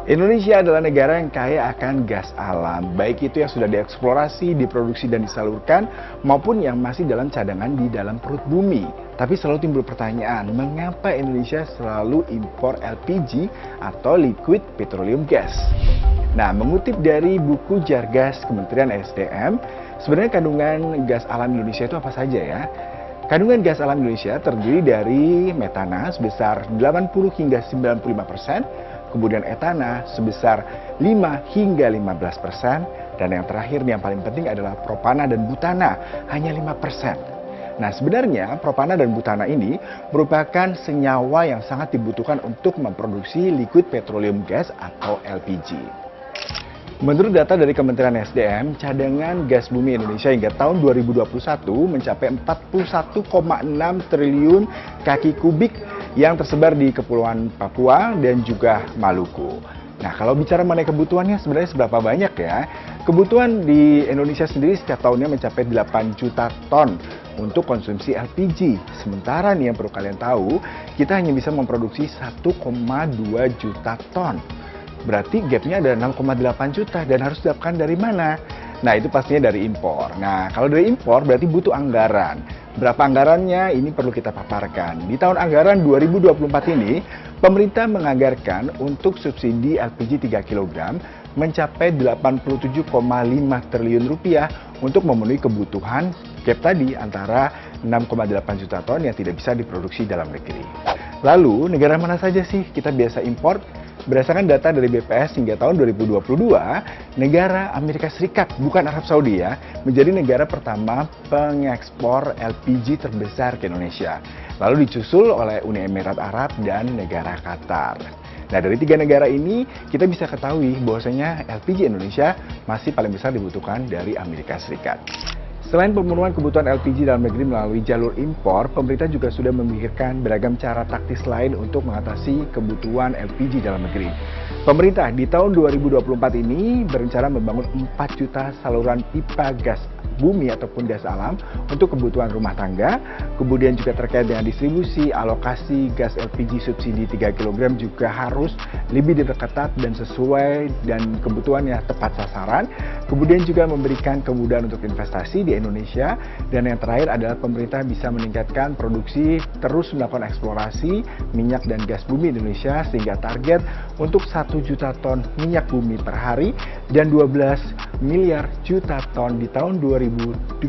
Indonesia adalah negara yang kaya akan gas alam, baik itu yang sudah dieksplorasi, diproduksi dan disalurkan, maupun yang masih dalam cadangan di dalam perut bumi. Tapi selalu timbul pertanyaan, mengapa Indonesia selalu impor LPG atau liquid petroleum gas? Nah, mengutip dari buku Jargas Kementerian SDM, sebenarnya kandungan gas alam Indonesia itu apa saja ya? Kandungan gas alam Indonesia terdiri dari metana sebesar 80 hingga 95%, kemudian etana sebesar 5 hingga 15%, dan yang terakhir yang paling penting adalah propana dan butana, hanya 5%. Nah, sebenarnya propana dan butana ini merupakan senyawa yang sangat dibutuhkan untuk memproduksi liquid petroleum gas atau LPG. Menurut data dari Kementerian SDM, cadangan gas bumi Indonesia hingga tahun 2021 mencapai 41,6 triliun kaki kubik yang tersebar di Kepulauan Papua dan juga Maluku. Nah, kalau bicara mengenai kebutuhannya sebenarnya seberapa banyak ya? Kebutuhan di Indonesia sendiri setiap tahunnya mencapai 8 juta ton untuk konsumsi LPG. Sementara nih yang perlu kalian tahu, kita hanya bisa memproduksi 1,2 juta ton. Berarti gapnya ada 6,8 juta dan harus didapatkan dari mana? Nah, itu pastinya dari impor. Nah, kalau dari impor berarti butuh anggaran. Berapa anggarannya? Ini perlu kita paparkan. Di tahun anggaran 2024 ini, pemerintah menganggarkan untuk subsidi LPG 3 kg mencapai 87,5 triliun rupiah untuk memenuhi kebutuhan gap tadi antara 6,8 juta ton yang tidak bisa diproduksi dalam negeri. Lalu, negara mana saja sih kita biasa impor? Berdasarkan data dari BPS hingga tahun 2022, negara Amerika Serikat, bukan Arab Saudi ya, menjadi negara pertama pengekspor LPG terbesar ke Indonesia. Lalu disusul oleh Uni Emirat Arab dan negara Qatar. Nah, dari tiga negara ini, kita bisa ketahui bahwasanya LPG Indonesia masih paling besar dibutuhkan dari Amerika Serikat. Selain pemenuhan kebutuhan LPG dalam negeri melalui jalur impor, pemerintah juga sudah memikirkan beragam cara taktis lain untuk mengatasi kebutuhan LPG dalam negeri. Pemerintah di tahun 2024 ini berencana membangun 4 juta saluran pipa gas bumi ataupun gas alam untuk kebutuhan rumah tangga, kemudian juga terkait dengan distribusi, alokasi gas LPG subsidi 3 kg juga harus lebih diperketat dan sesuai dan kebutuhannya tepat sasaran, kemudian juga memberikan kemudahan untuk investasi di Indonesia, dan yang terakhir adalah pemerintah bisa meningkatkan produksi, terus melakukan eksplorasi minyak dan gas bumi Indonesia sehingga target untuk 1 juta ton minyak bumi per hari dan 12 miliar juta ton di tahun 2030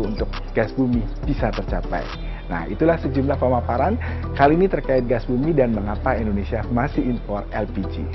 untuk gas bumi bisa tercapai. Nah, itulah sejumlah pemaparan kali ini terkait gas bumi dan mengapa Indonesia masih impor LPG.